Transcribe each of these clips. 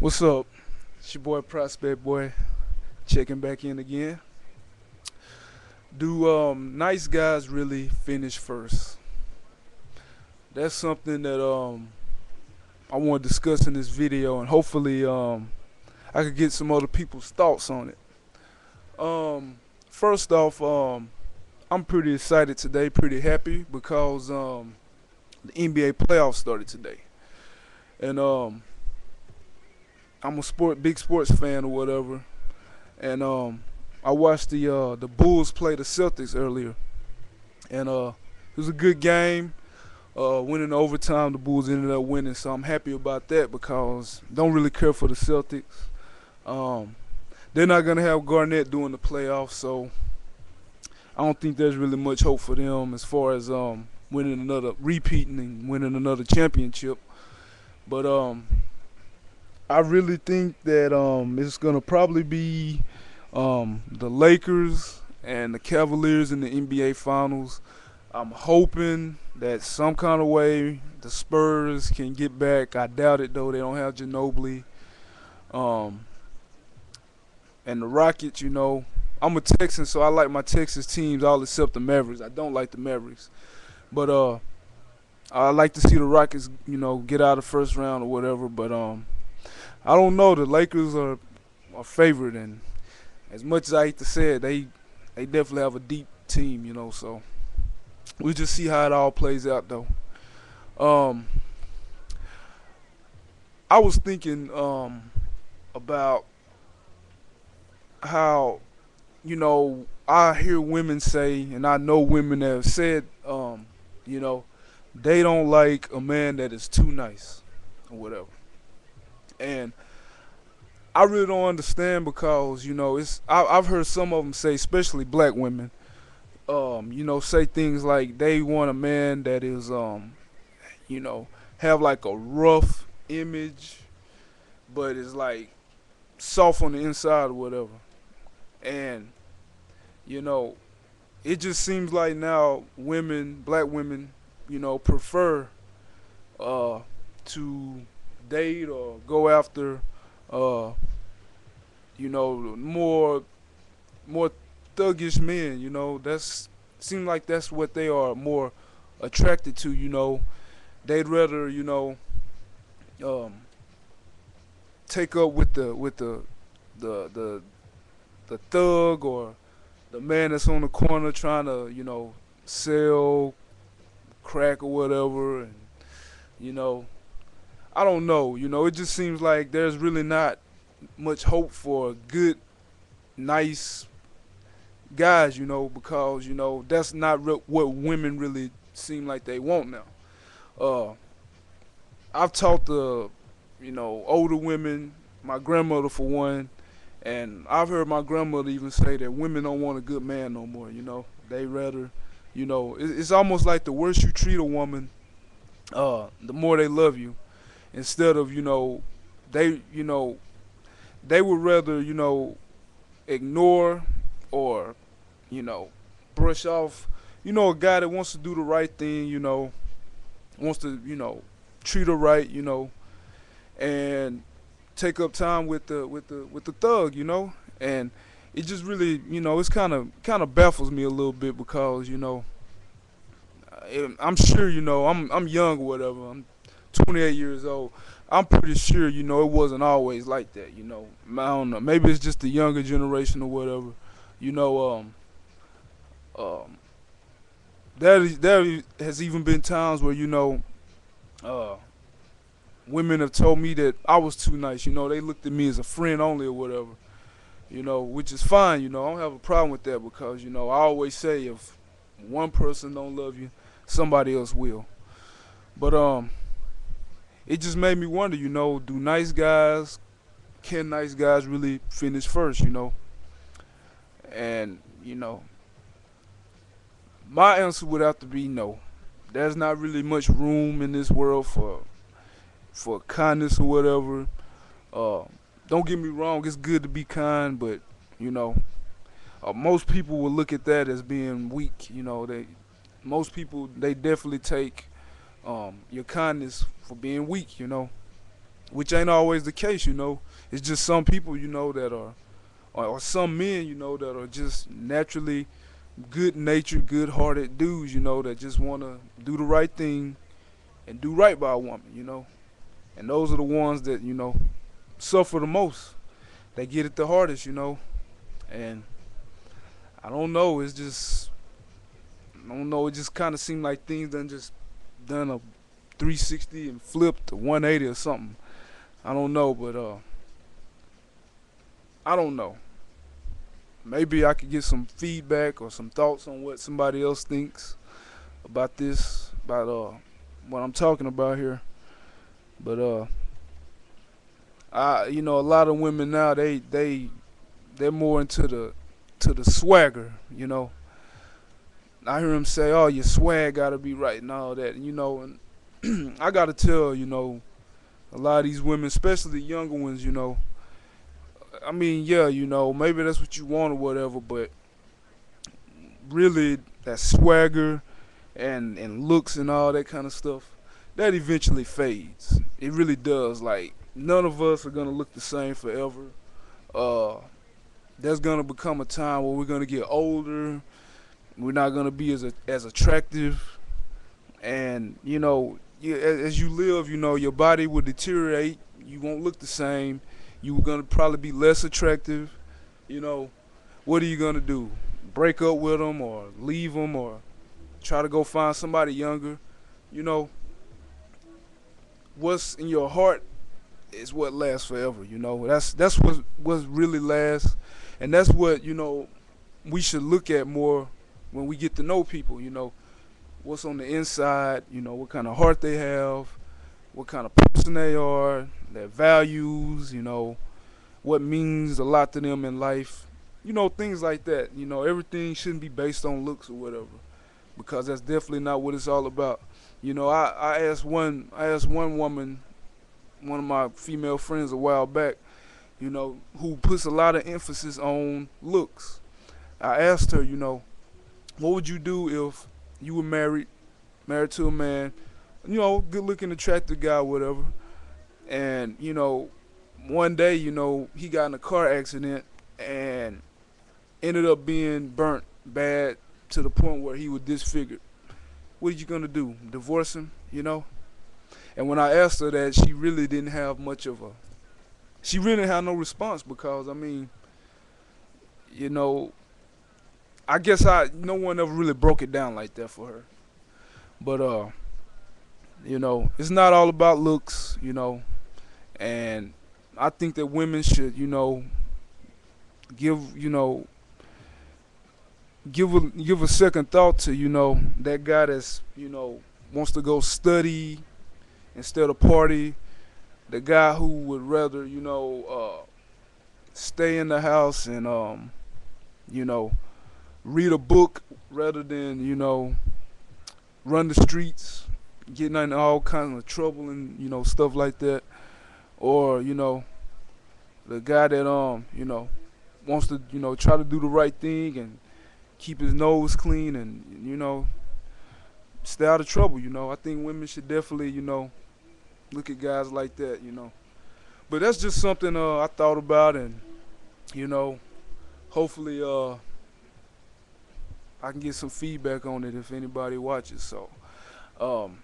What's up? It's your boy Prospect Boy checking back in again. Do nice guys really finish first? That's something that I want to discuss in this video, and hopefully I could get some other people's thoughts on it. First off, I'm pretty excited today, pretty happy because the NBA playoffs started today, and I'm a big sports fan or whatever, and I watched the Bulls play the Celtics earlier, and it was a good game. Winning overtime, the Bulls ended up winning, so I'm happy about that because don't really care for the Celtics. Um, they're not gonna have Garnett doing the playoffs, so I don't think there's really much hope for them as far as repeating and winning another championship. But I really think that it's gonna probably be the Lakers and the Cavaliers in the NBA Finals. I'm hoping that some kind of way the Spurs can get back. I doubt it though. They don't have Ginobili. Um, and the Rockets, I'm a Texan, so I like my Texas teams all except the Mavericks. I don't like the Mavericks, but I like to see the Rockets, get out of the first round or whatever. But I don't know. The Lakers are a favorite, and as much as I hate to say it, they definitely have a deep team, So we'll just see how it all plays out, though. Um, I was thinking about how I hear women say, and I know women that have said, you know, they don't like a man that is too nice or whatever, and I really don't understand because I've heard some of them say, especially black women, say things like they want a man that is, you know, have like a rough image, but is like soft on the inside or whatever. And you know, it just seems like now black women, prefer uh, to date or go after, uh, more thuggish men. That's seem like that's what they are more attracted to. They'd rather um, take up with the the the thug or the man that's on the corner trying to sell crack or whatever, and you know I don't know. It just seems like there's really not much hope for good, nice guys. Because that's not what women really seem like they want now. Uh, I've talked to older women, my grandmother for one, and I've heard my grandmother even say that women don't want a good man no more. They rather, it's almost like the worse you treat a woman, the more they love you. Instead of they they would rather ignore or you know brush off a guy that wants to do the right thing. Wants to treat her right. And take up time with the thug. And it just really it's kind of baffles me a little bit because I'm sure I'm young or whatever. I'm 28 years old. I'm pretty sure it wasn't always like that. I don't know. Maybe it's just the younger generation or whatever. You know, um, there has even been times where uh, women have told me that I was too nice. They looked at me as a friend only or whatever. Which is fine. I don't have a problem with that because I always say if one person don't love you, somebody else will. But it just made me wonder. Do nice guys can nice guys really finish first? And my answer would have to be no. There's not really much room in this world for kindness or whatever. Uh, don't get me wrong, it's good to be kind, but you know, most people will look at that as being weak. Most people they definitely take your kindness for being weak. which ain't always the case, you know. It's just some people, you know, that are, or some men, you know, that are just naturally good natured, good hearted dudes, you know, that just want to do the right thing and do right by a woman, you know. And those are the ones that, you know, suffer the most. They get it the hardest, you know. And I don't know, it's just, I don't know, it just kind of seemed like things done just done a 360 and flipped a 180 or something. I don't know, but I don't know. Maybe I could get some feedback or some thoughts on what somebody else thinks about this, about what I'm talking about here. But I, you know, a lot of women now, they're more into the swagger, you know. I hear them say, "Oh, your swag gotta be right" and all that, you know. And I gotta tell, you know, a lot of these women, especially the younger ones, you know. I mean, yeah, you know, maybe that's what you want or whatever, but really, that swagger and looks and all that kind of stuff, that eventually fades. It really does. Like, none of us are gonna look the same forever. Uh, there's gonna become a time where we're gonna get older. We're not gonna be as attractive, and you know, as you live, you know, your body will deteriorate. You won't look the same. You're gonna probably be less attractive. You know, what are you gonna do? Break up with them, or leave them, or try to go find somebody younger? You know, what's in your heart is what lasts forever. You know, that's what really lasts, and that's what, you know, we should look at more when we get to know people. You know, what's on the inside. You know, what kind of heart they have, what kind of person they are, their values. You know, what means a lot to them in life. You know, things like that. You know, everything shouldn't be based on looks or whatever, because that's definitely not what it's all about. You know, I asked one woman, one of my female friends a while back, you know, who puts a lot of emphasis on looks. I asked her, you know, what would you do if you were married to a man, you know, good looking, attractive guy, whatever, and, you know, one day, you know, he got in a car accident and ended up being burnt bad to the point where he was disfigured. What are you gonna do? Divorce him? You know? And when I asked her that, she really didn't have much of a. She really had no response, because I mean, you know, I guess no one ever really broke it down like that for her. But you know, it's not all about looks, you know, and I think that women should, you know, give, you know, give a second thought to, you know, that guy that's, you know, wants to go study instead of party, the guy who would rather, you know, stay in the house and you know, read a book rather than, you know, run the streets, getting in all kinds of trouble and, you know, stuff like that. Or, you know, the guy that you know, wants to, you know, try to do the right thing and keep his nose clean and, you know, stay out of trouble. You know, I think women should definitely, you know, look at guys like that. You know, but that's just something I thought about, and, you know, hopefully I can get some feedback on it if anybody watches. So um,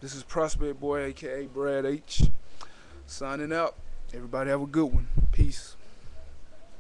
this is Prospect Boy, aka Brad H, signing out. Everybody have a good one. Peace.